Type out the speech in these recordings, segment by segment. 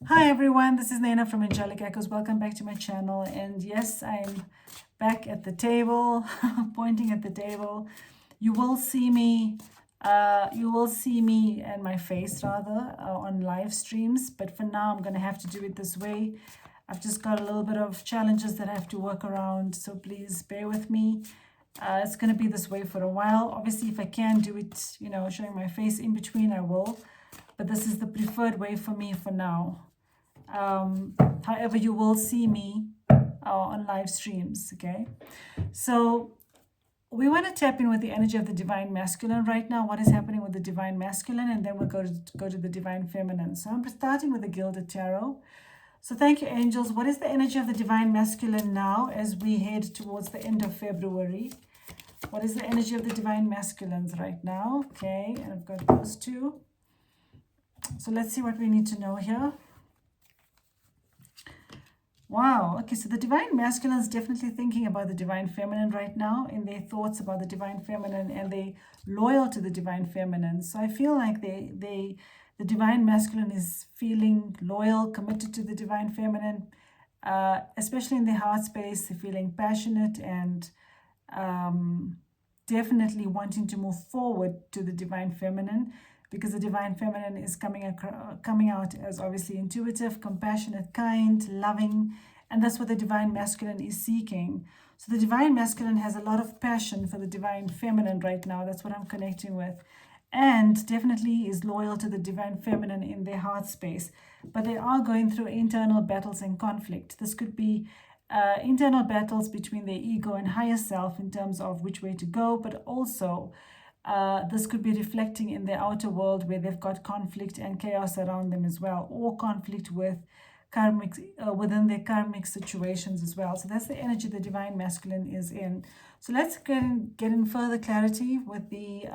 Hi everyone, this is Naina from Angelic Echoes. Welcome back to my channel. And yes, I'm back at the table, pointing at the table. You will see me, and my face rather, on live streams. But for now, I'm going to have to do it this way. I've just got a little bit of challenges that I have to work around, so please bear with me. It's going to be this way for a while. Obviously, if I can do it, showing my face in between, I will. But this is the preferred way for me for now. However, you will see me on live streams, okay? So we want to tap in with the energy of the divine masculine right now. What is happening with the divine masculine? And then we'll go to the divine feminine. So I'm starting with the Gilded Tarot. So thank you, angels. What is the energy of the divine masculine now as we head towards the end of February? What is the energy of the divine masculines right now? Okay, and I've got those two. So let's see what we need to know here. Wow. Okay, so the divine masculine is definitely thinking about the divine feminine right now in their thoughts about the divine feminine, and they loyal to the divine feminine. So I feel like the divine masculine is feeling loyal, committed to the divine feminine, especially in their heart space. They're feeling passionate and definitely wanting to move forward to the divine feminine, because the divine feminine is coming out as obviously intuitive, compassionate, kind, loving, and that's what the divine masculine is seeking. So the divine masculine has a lot of passion for the divine feminine right now. That's what I'm connecting with, and definitely is loyal to the divine feminine in their heart space. But they are going through internal battles and conflict. This could be internal battles between their ego and higher self in terms of which way to go, but also this could be reflecting in the outer world where they've got conflict and chaos around them as well, or conflict with karmic within their karmic situations as well. So that's the energy the divine masculine is in. So let's get in further clarity with the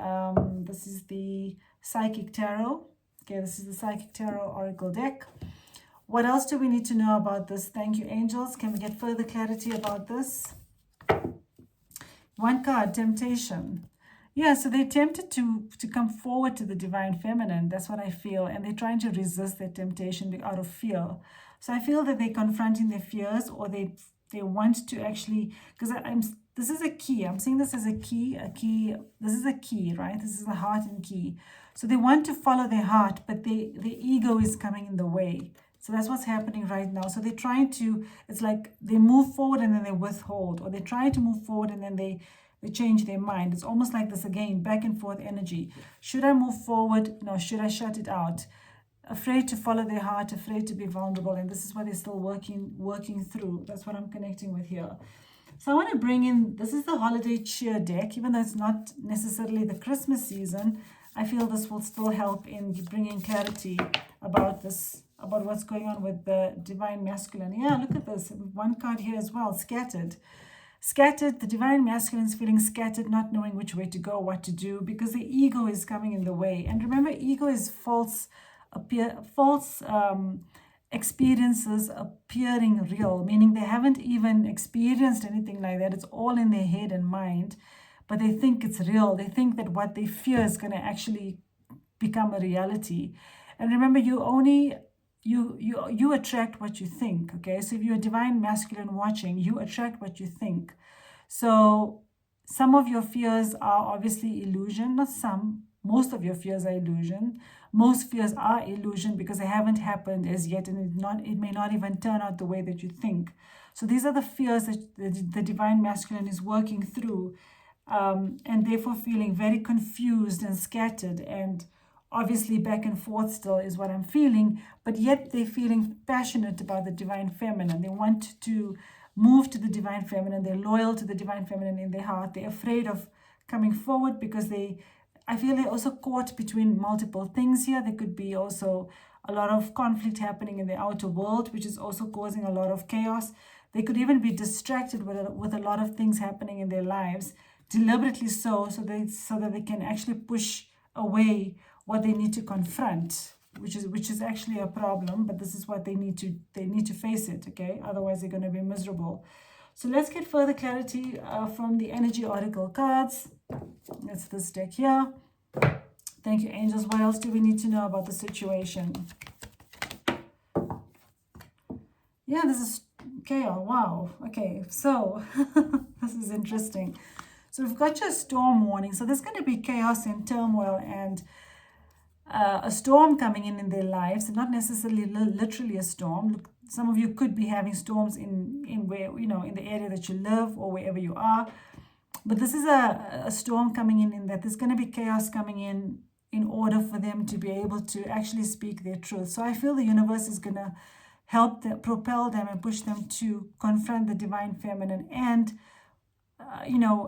this is the psychic tarot. Okay, this is the psychic tarot oracle deck. What else do we need to know about this? Thank you, angels. Can we get further clarity about this? One card, temptation. Yeah, so they're tempted to come forward to the divine feminine. That's what I feel. And they're trying to resist their temptation out of fear. So I feel that they're confronting their fears, or they want to actually, because this is a key. I'm seeing this as a key. This is a key, right? This is the heart and key. So they want to follow their heart, but the ego is coming in the way. So that's what's happening right now. So they're trying to, it's like they move forward and then they withhold, or they try to move forward and then they change their mind. It's almost like this again, back and forth energy. Should I move forward? No, should I shut it out? Afraid to follow their heart, afraid to be vulnerable. And this is what they're still working through. That's what I'm connecting with here. So I want to bring in, this is the holiday cheer deck. Even though it's not necessarily the Christmas season, I feel this will still help in bringing clarity about this, about what's going on with the divine masculine. Yeah, look at this. One card here as well, scattered. Scattered, the divine masculine is feeling scattered, not knowing which way to go, what to do, because the ego is coming in the way. And remember, ego is false experiences appearing real, meaning they haven't even experienced anything like that. It's all in their head and mind, but they think it's real. They think that what they fear is going to actually become a reality. And remember, you attract what you think. Okay, so if you're a divine masculine watching, you attract what you think. So some of your fears are obviously illusion. Not some, most of your fears are illusion. Most fears are illusion because they haven't happened as yet, and it may not even turn out the way that you think. So these are the fears that the divine masculine is working through, and therefore feeling very confused and scattered, and obviously back and forth still is what I'm feeling, but yet they're feeling passionate about the divine feminine. They want to move to the divine feminine. They're loyal to the divine feminine in their heart. They're afraid of coming forward because I feel they're also caught between multiple things here. There could be also a lot of conflict happening in the outer world, which is also causing a lot of chaos. They could even be distracted with a lot of things happening in their lives, deliberately so that they can actually push away what they need to confront, which is actually a problem, but this is what they need to face it, okay? Otherwise they're going to be miserable. So let's get further clarity from the energy oracle cards. That's this deck here. Thank you, angels. What else do we need to know about the situation? Yeah, this is chaos. Wow. Okay, so this is interesting. So we've got your storm warning. So there's going to be chaos and turmoil and a storm coming in their lives, not necessarily literally a storm. Look, some of you could be having storms in where, in the area that you live or wherever you are. But this is a storm coming in that there's going to be chaos coming in order for them to be able to actually speak their truth. So I feel the universe is going to help them, propel them and push them to confront the divine feminine and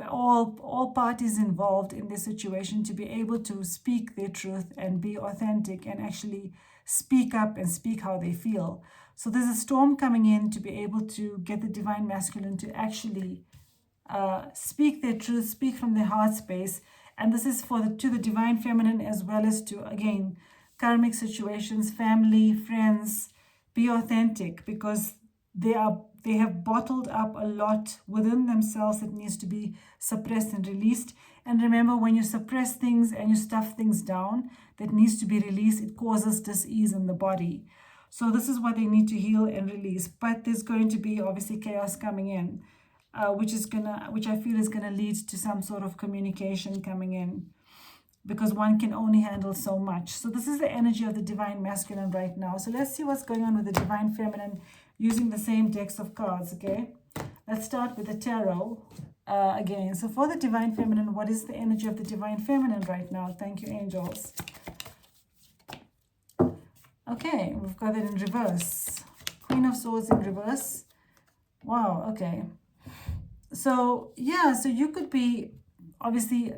all parties involved in this situation to be able to speak their truth and be authentic and actually speak up and speak how they feel. So there's a storm coming in to be able to get the divine masculine to actually speak their truth, speak from their heart space. And this is to the divine feminine as well as to, again, karmic situations, family, friends. Be authentic, because they have bottled up a lot within themselves that needs to be suppressed and released. And remember, when you suppress things and you stuff things down that needs to be released, it causes dis-ease in the body. So this is what they need to heal and release. But there's going to be obviously chaos coming in, which I feel is gonna lead to some sort of communication coming in, because one can only handle so much. So this is the energy of the divine masculine right now. So let's see what's going on with the divine feminine using the same decks of cards, okay? Let's start with the tarot again. So for the divine feminine, what is the energy of the divine feminine right now? Thank you, angels. Okay, we've got it in reverse. Queen of Swords in reverse. Wow, okay. So yeah, so you could be obviously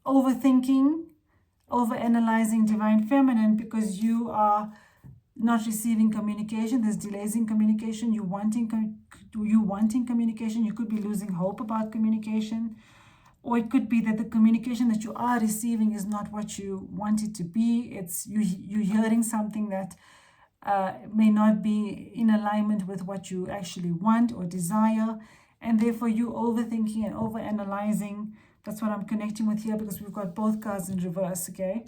overthinking, overanalyzing divine feminine because you are not receiving communication. There's delays in communication. You wanting communication. You could be losing hope about communication, or it could be that the communication that you are receiving is not what you want it to be. It's you hearing something that may not be in alignment with what you actually want or desire, and therefore you overthinking and overanalyzing. That's what I'm connecting with here, because we've got both cards in reverse, okay?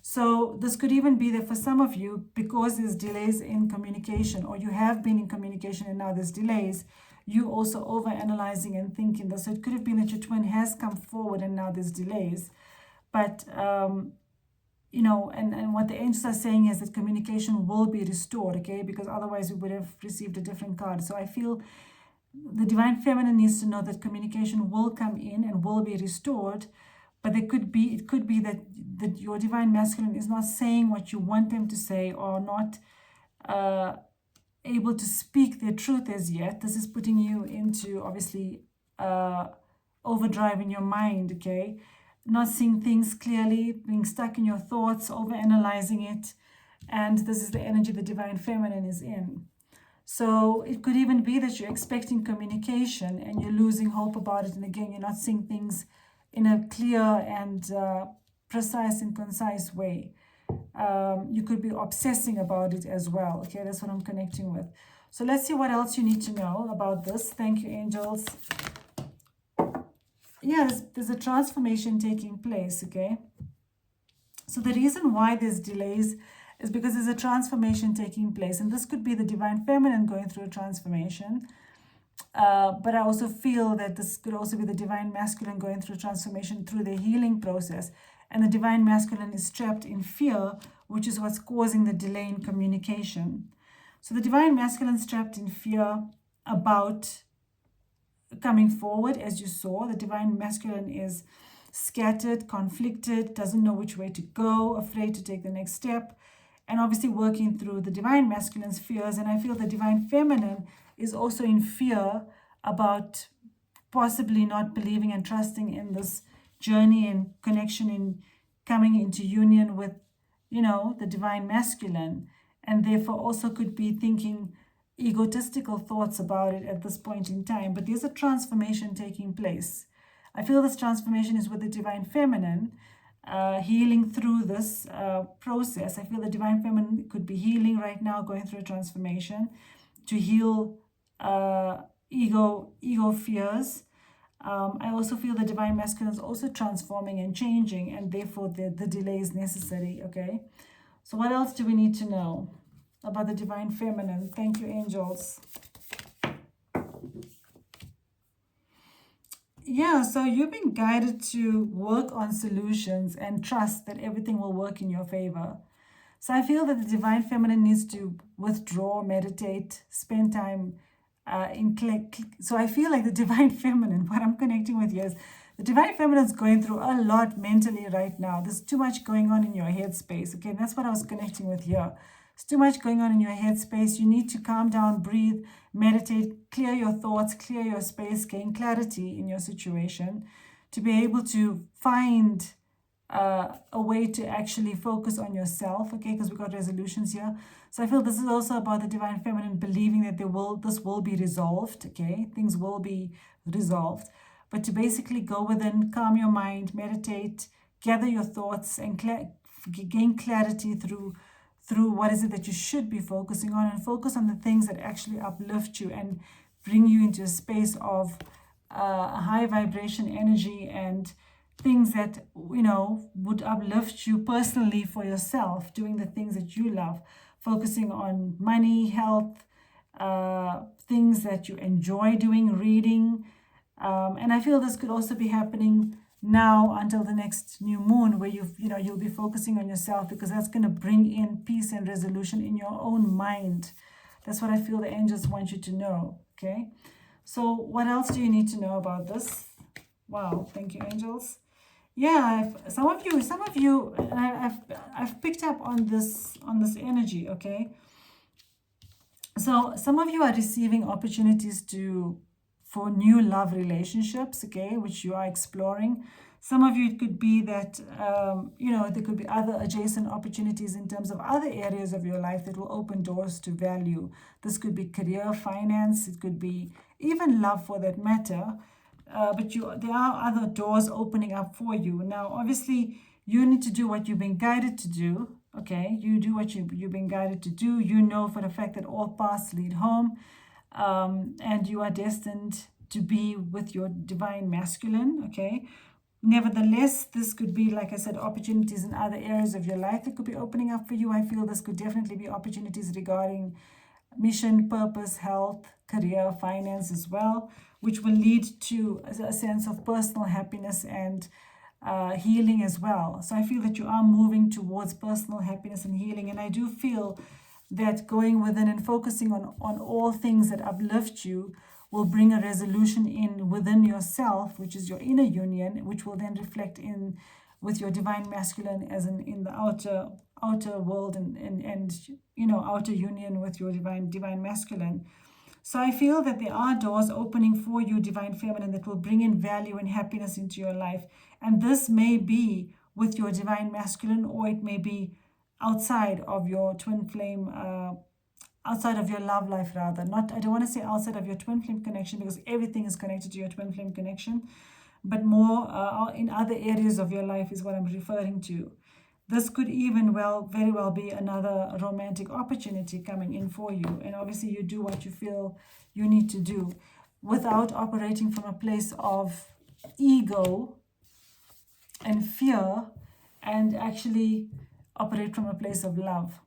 So this could even be that for some of you, because there's delays in communication, or you have been in communication and now there's delays, you also overanalyzing and thinking that. So it could have been that your twin has come forward and now there's delays. But, and what the angels are saying is that communication will be restored, okay? Because otherwise we would have received a different card. So I feel the divine feminine needs to know that communication will come in and will be restored, but it could be that your divine masculine is not saying what you want them to say, or not able to speak their truth as yet. This is putting you into obviously overdrive in your mind, okay? Not seeing things clearly, being stuck in your thoughts, overanalyzing it, and this is the energy the divine feminine is in. So it could even be that you're expecting communication and you're losing hope about it. And again, you're not seeing things in a clear and precise and concise way. You could be obsessing about it as well. Okay, that's what I'm connecting with. So let's see what else you need to know about this. Thank you, angels. Yeah, there's a transformation taking place, okay? So the reason why there's delays is because there's a transformation taking place. And this could be the divine feminine going through a transformation. But I also feel that this could also be the divine masculine going through transformation through the healing process. And the divine masculine is trapped in fear, which is what's causing the delay in communication. So the divine masculine is trapped in fear about coming forward. As you saw, the divine masculine is scattered, conflicted, doesn't know which way to go, afraid to take the next step, and obviously working through the divine masculine's fears. And I feel the divine feminine is also in fear about possibly not believing and trusting in this journey and connection in coming into union with, the divine masculine, and therefore also could be thinking egotistical thoughts about it at this point in time. But there's a transformation taking place. I feel this transformation is with the divine feminine, healing through this process. I feel the divine feminine could be healing right now, going through a transformation to heal ego fears. I also feel the divine masculine is also transforming and changing, and therefore the delay is necessary, okay? So what else do we need to know? about the divine feminine. Thank you, angels. Yeah, so you've been guided to work on solutions and trust that everything will work in your favor. So I feel that the divine feminine needs to withdraw, meditate, spend time so I feel like the divine feminine, what I'm connecting with here is the divine feminine is going through a lot mentally right now. There's too much going on in your headspace. Okay, and that's what I was connecting with here. There's too much going on in your headspace. You need to calm down, breathe, meditate, clear your thoughts, clear your space, gain clarity in your situation to be able to find a way to actually focus on yourself, okay, because we got resolutions here. So I feel this is also about the divine feminine believing that this will be resolved, okay, things will be resolved. But to basically go within, calm your mind, meditate, gather your thoughts, and gain clarity through what is it that you should be focusing on, and focus on the things that actually uplift you and bring you into a space of high vibration energy and things that, would uplift you personally for yourself, doing the things that you love, focusing on money, health, things that you enjoy doing, reading. And I feel this could also be happening now until the next new moon, where you'll be focusing on yourself, because that's going to bring in peace and resolution in your own mind. That's what I feel the angels want you to know, okay? So what else do you need to know about this? Wow, thank you, angels. Yeah, some of you, I've picked up on this energy, okay? So some of you are receiving opportunities for new love relationships, okay, which you are exploring. Some of you, it could be that, there could be other adjacent opportunities in terms of other areas of your life that will open doors to value. This could be career, finance, it could be even love for that matter. But there are other doors opening up for you. Now, obviously, you need to do what you've been guided to do, okay? You do what you've been guided to do. You know for the fact that all paths lead home, and you are destined to be with your divine masculine, okay? Nevertheless, this could be, like I said, opportunities in other areas of your life that could be opening up for you. I feel this could definitely be opportunities regarding mission, purpose, health, career, finance as well, which will lead to a sense of personal happiness and healing as well. So I feel that you are moving towards personal happiness and healing. And I do feel that going within and focusing on all things that uplift you will bring a resolution within yourself, which is your inner union, which will then reflect in with your divine masculine as in the outer world and outer union with your divine masculine. So I feel that there are doors opening for you, divine feminine, that will bring in value and happiness into your life. And this may be with your divine masculine, or it may be outside of your twin flame, outside of your love life rather. I don't want to say outside of your twin flame connection, because everything is connected to your twin flame connection, but more in other areas of your life is what I'm referring to. This could even very well be another romantic opportunity coming in for you. And obviously you do what you feel you need to do without operating from a place of ego and fear, and actually operate from a place of love.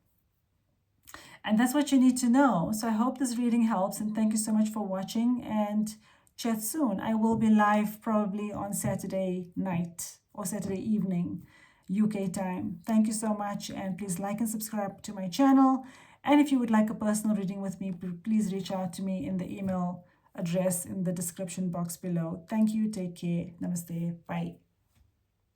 And that's what you need to know. So I hope this reading helps, and thank you so much for watching, and chat soon. I will be live probably on Saturday night or Saturday evening, UK time. Thank you so much, and please like and subscribe to my channel. And if you would like a personal reading with me, please reach out to me in the email address in the description box below. Thank you. Take care. Namaste. Bye.